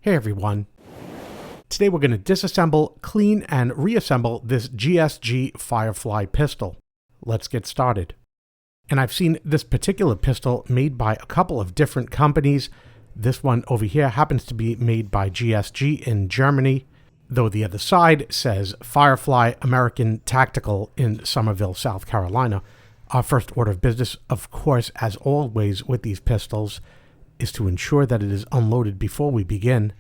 Hey everyone. Today we're going to disassemble, clean, and reassemble this GSG Firefly pistol. Let's get started. And I've seen this particular pistol made by a couple of different companies. This one over here happens to be made by GSG in Germany, though the other side says Firefly American Tactical in Somerville, South Carolina. Our first order of business, of course, as always with these pistols, is to ensure that it is unloaded before we begin.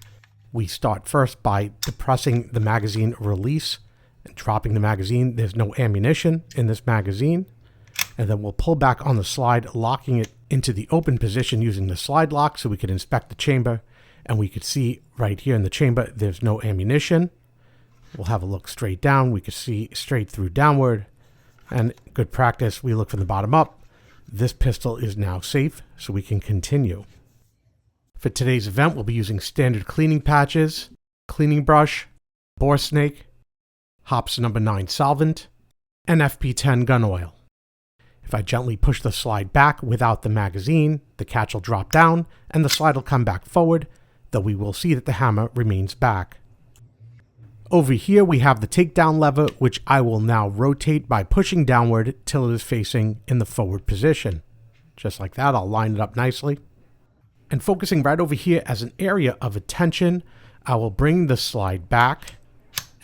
We start first by depressing the magazine release and dropping the magazine. There's no ammunition in this magazine. And then we'll pull back on the slide, locking it into the open position using the slide lock so we can inspect the chamber. And we could see right here in the chamber, there's no ammunition. We'll have a look straight down. We could see straight through downward. And good practice, we look from the bottom up. This pistol is now safe, so we can continue. For today's event, we'll be using standard cleaning patches, cleaning brush, bore snake, Hops No. 9 solvent, and FP10 gun oil. If I gently push the slide back without the magazine, the catch will drop down and the slide will come back forward, though we will see that the hammer remains back. Over here we have the takedown lever, which I will now rotate by pushing downward till it is facing in the forward position. Just like that, I'll line it up nicely. And focusing right over here as an area of attention, I will bring the slide back,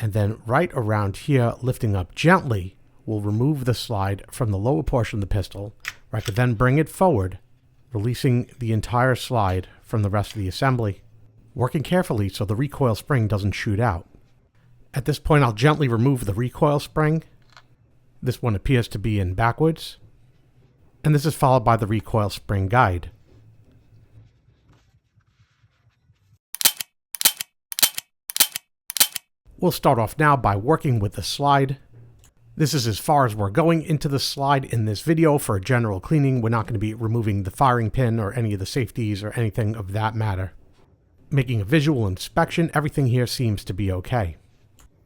and then right around here, lifting up gently, we'll remove the slide from the lower portion of the pistol, where I could then bring it forward, releasing the entire slide from the rest of the assembly, working carefully so the recoil spring doesn't shoot out. At this point, I'll gently remove the recoil spring. This one appears to be in backwards, and this is followed by the recoil spring guide. We'll start off now by working with the slide. This is as far as we're going into the slide in this video for general cleaning. We're not going to be removing the firing pin or any of the safeties or anything of that matter. Making a visual inspection, everything here seems to be okay.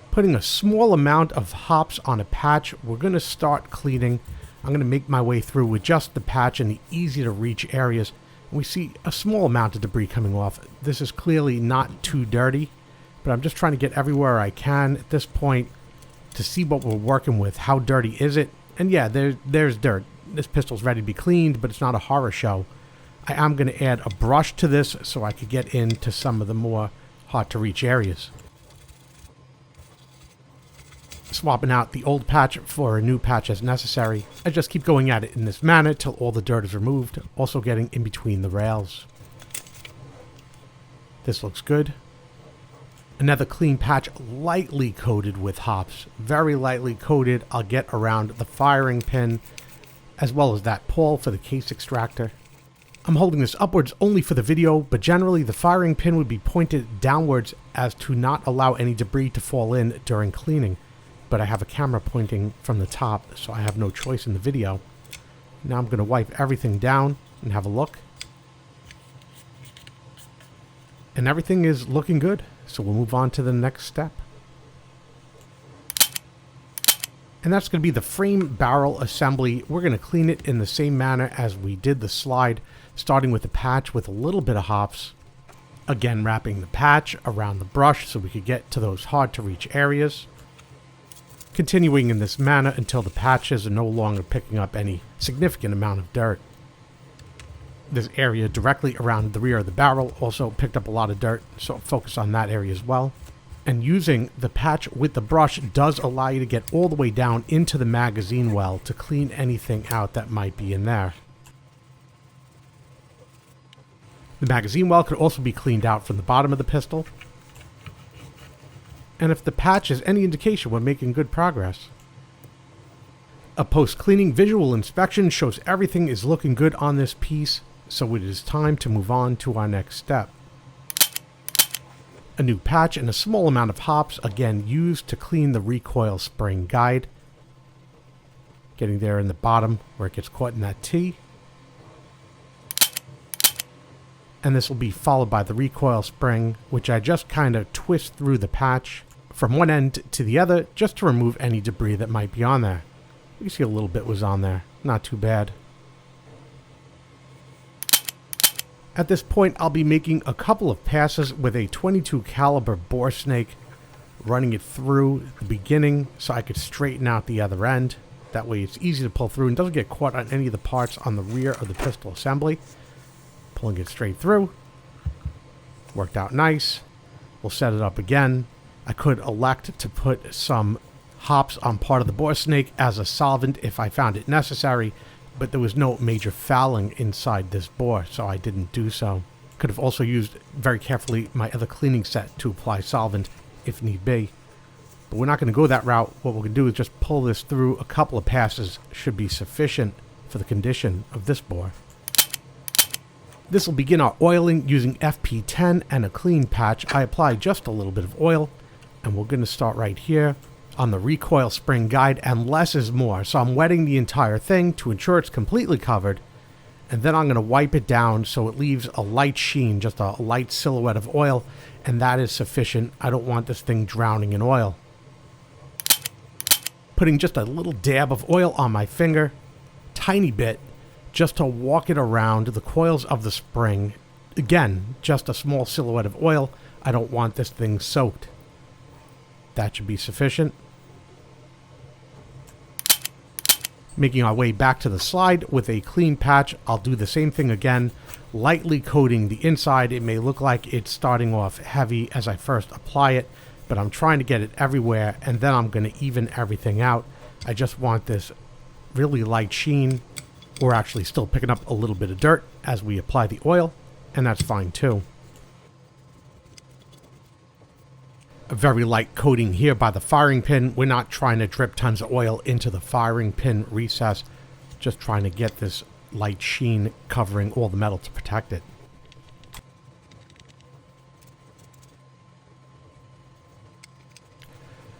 Putting a small amount of hops on a patch, we're going to start cleaning. I'm going to make my way through with just the patch in the easy to reach areas. We see a small amount of debris coming off. This is clearly not too dirty, but I'm just trying to get everywhere I can at this point to see what we're working with. How dirty is it? And yeah, there's dirt. This pistol's ready to be cleaned, but it's not a horror show. I am going to add a brush to this so I could get into some of the more hard to reach areas. Swapping out the old patch for a new patch as necessary. I just keep going at it in this manner till all the dirt is removed, also getting in between the rails. This looks good. Another clean patch lightly coated with hops, very lightly coated. I'll get around the firing pin as well as that pawl for the case extractor. I'm holding this upwards only for the video, but generally the firing pin would be pointed downwards as to not allow any debris to fall in during cleaning. But I have a camera pointing from the top, so I have no choice in the video. Now I'm going to wipe everything down and have a look. And everything is looking good. So we'll move on to the next step. And that's going to be the frame barrel assembly. We're going to clean it in the same manner as we did the slide, starting with the patch with a little bit of hops. Again, wrapping the patch around the brush so we could get to those hard to reach areas. Continuing in this manner until the patches are no longer picking up any significant amount of dirt. This area directly around the rear of the barrel also picked up a lot of dirt, so focus on that area as well. And using the patch with the brush does allow you to get all the way down into the magazine well to clean anything out that might be in there. The magazine well could also be cleaned out from the bottom of the pistol. And if the patch is any indication, we're making good progress. A post-cleaning visual inspection shows everything is looking good on this piece. So it is time to move on to our next step. A new patch and a small amount of hops, again used to clean the recoil spring guide. Getting there in the bottom where it gets caught in that T. And this will be followed by the recoil spring, which I just kind of twist through the patch from one end to the other just to remove any debris that might be on there. You can see a little bit was on there, not too bad. At this point, I'll be making a couple of passes with a 22 caliber bore snake, running it through the beginning so I could straighten out the other end. That way it's easy to pull through and doesn't get caught on any of the parts on the rear of the pistol assembly. Pulling it straight through. Worked out nice. We'll set it up again. I could elect to put some hops on part of the bore snake as a solvent if I found it necessary, but there was no major fouling inside this bore, so I didn't do so. Could have also used very carefully my other cleaning set to apply solvent if need be. But we're not going to go that route. What we're going to do is just pull this through. A couple of passes should be sufficient for the condition of this bore. This will begin our oiling using FP10 and a clean patch. I apply just a little bit of oil, and we're going to start right here on the recoil spring guide, and less is more. So I'm wetting the entire thing to ensure it's completely covered, and then I'm going to wipe it down so it leaves a light sheen, just a light silhouette of oil, and that is sufficient. I don't want this thing drowning in oil. Putting just a little dab of oil on my finger, tiny bit, just to walk it around the coils of the spring. Again, just a small silhouette of oil. I don't want this thing soaked. That should be sufficient. Making our way back to the slide with a clean patch. I'll do the same thing again, lightly coating the inside. It may look like it's starting off heavy as I first apply it, but I'm trying to get it everywhere, and then I'm going to even everything out. I just want this really light sheen. We're actually still picking up a little bit of dirt as we apply the oil, and that's fine too. A very light coating here by the firing pin. We're not trying to drip tons of oil into the firing pin recess, just trying to get this light sheen covering all the metal to protect it.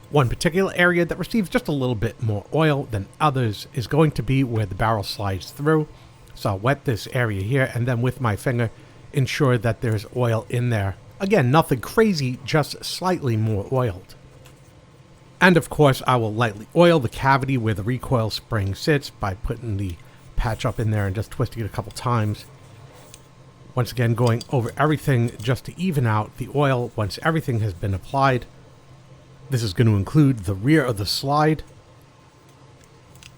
One particular area that receives just a little bit more oil than others is going to be where the barrel slides through. So I'll wet this area here, and then with my finger ensure that there's oil in there. Again, nothing crazy, just slightly more oiled. And of course, I will lightly oil the cavity where the recoil spring sits by putting the patch up in there and just twisting it a couple times. Once again, going over everything just to even out the oil once everything has been applied. This is going to include the rear of the slide,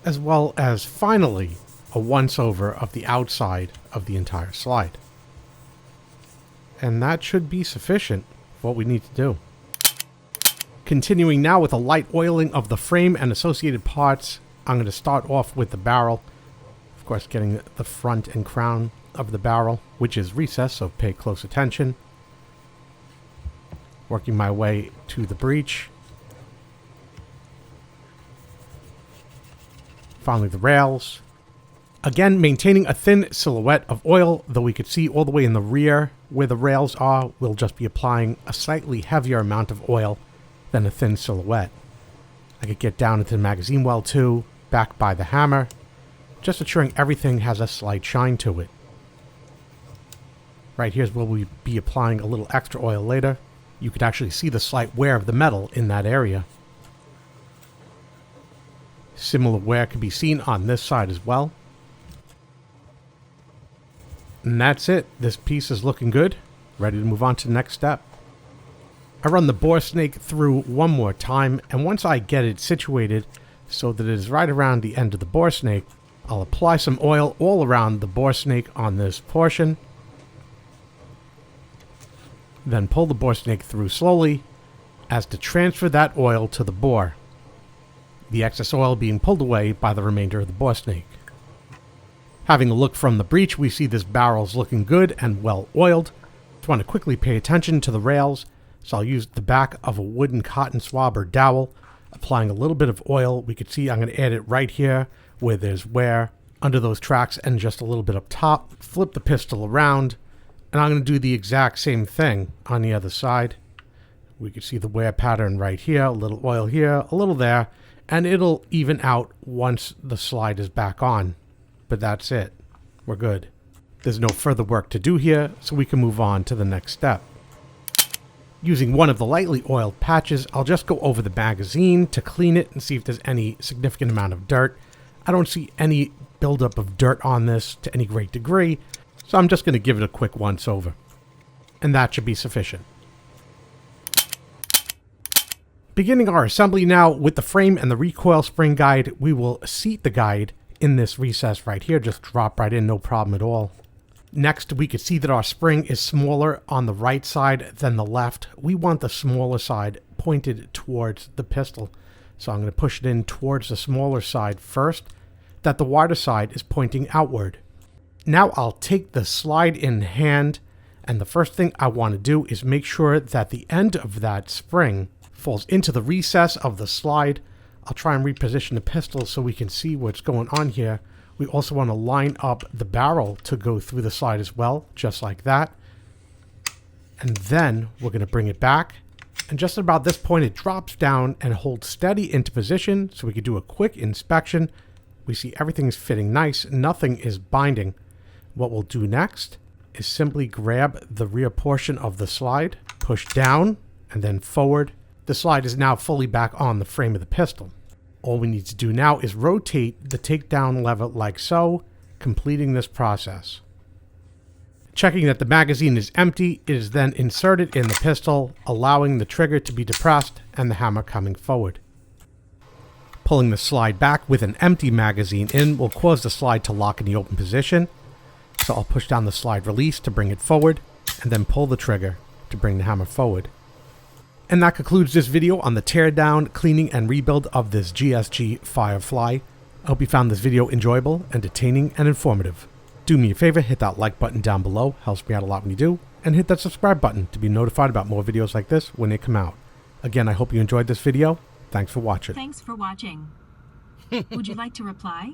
as well as finally a once-over of the outside of the entire slide. And that should be sufficient for what we need to do. Continuing now with a light oiling of the frame and associated parts, I'm going to start off with the barrel. Of course, getting the front and crown of the barrel, which is recessed, so pay close attention. Working my way to the breech. Finally, the rails. Again, maintaining a thin silhouette of oil, though we could see all the way in the rear where the rails are. We'll just be applying a slightly heavier amount of oil than a thin silhouette. I could get down into the magazine well too, back by the hammer, just ensuring everything has a slight shine to it. Right here's where we'll be applying a little extra oil later. You could actually see the slight wear of the metal in that area. Similar wear can be seen on this side as well. And that's it. This piece is looking good. Ready to move on to the next step. I run the bore snake through one more time, and once I get it situated so that it is right around the end of the bore snake, I'll apply some oil all around the bore snake on this portion. Then pull the bore snake through slowly as to transfer that oil to the bore. The excess oil being pulled away by the remainder of the bore snake. Having a look from the breech, we see this barrel's looking good and well oiled. Just want to quickly pay attention to the rails, so I'll use the back of a wooden cotton swab or dowel, applying a little bit of oil. We can see I'm going to add it right here where there's wear under those tracks and just a little bit up top. Flip the pistol around, and I'm going to do the exact same thing on the other side. We can see the wear pattern right here, a little oil here, a little there, and it'll even out once the slide is back on. But that's it. We're good. There's no further work to do here, so we can move on to the next step. Using one of the lightly oiled patches, I'll just go over the magazine to clean it and see if there's any significant amount of dirt. I don't see any buildup of dirt on this to any great degree, So I'm just going to give it a quick once over. And that should be sufficient. Beginning our assembly now with the frame and the recoil spring guide, we will seat the guide in this recess right here. Just drop right in, no problem at all. Next, we can see that our spring is smaller on the right side than the left. We want the smaller side pointed towards the pistol. So I'm going to push it in towards the smaller side first, that the wider side is pointing outward. Now I'll take the slide in hand, and the first thing I want to do is make sure that the end of that spring falls into the recess of the slide. I'll try and reposition the pistol so we can see what's going on here. We also want to line up the barrel to go through the slide as well, just like that. And then we're going to bring it back. And just about this point, it drops down and holds steady into position so we can do a quick inspection. We see everything is fitting nice. Nothing is binding. What we'll do next is simply grab the rear portion of the slide, push down, and then forward. The slide is now fully back on the frame of the pistol. All we need to do now is rotate the takedown lever like so, completing this process. Checking that the magazine is empty, it is then inserted in the pistol, allowing the trigger to be depressed and the hammer coming forward. Pulling the slide back with an empty magazine in will cause the slide to lock in the open position. So I'll push down the slide release to bring it forward, and then pull the trigger to bring the hammer forward. And that concludes this video on the teardown, cleaning, and rebuild of this GSG Firefly. I hope you found this video enjoyable, entertaining, and informative. Do me a favor, hit that like button down below, helps me out a lot when you do, and hit that subscribe button to be notified about more videos like this when they come out. Again, I hope you enjoyed this video. Thanks for watching. Thanks for watching. Would you like to reply?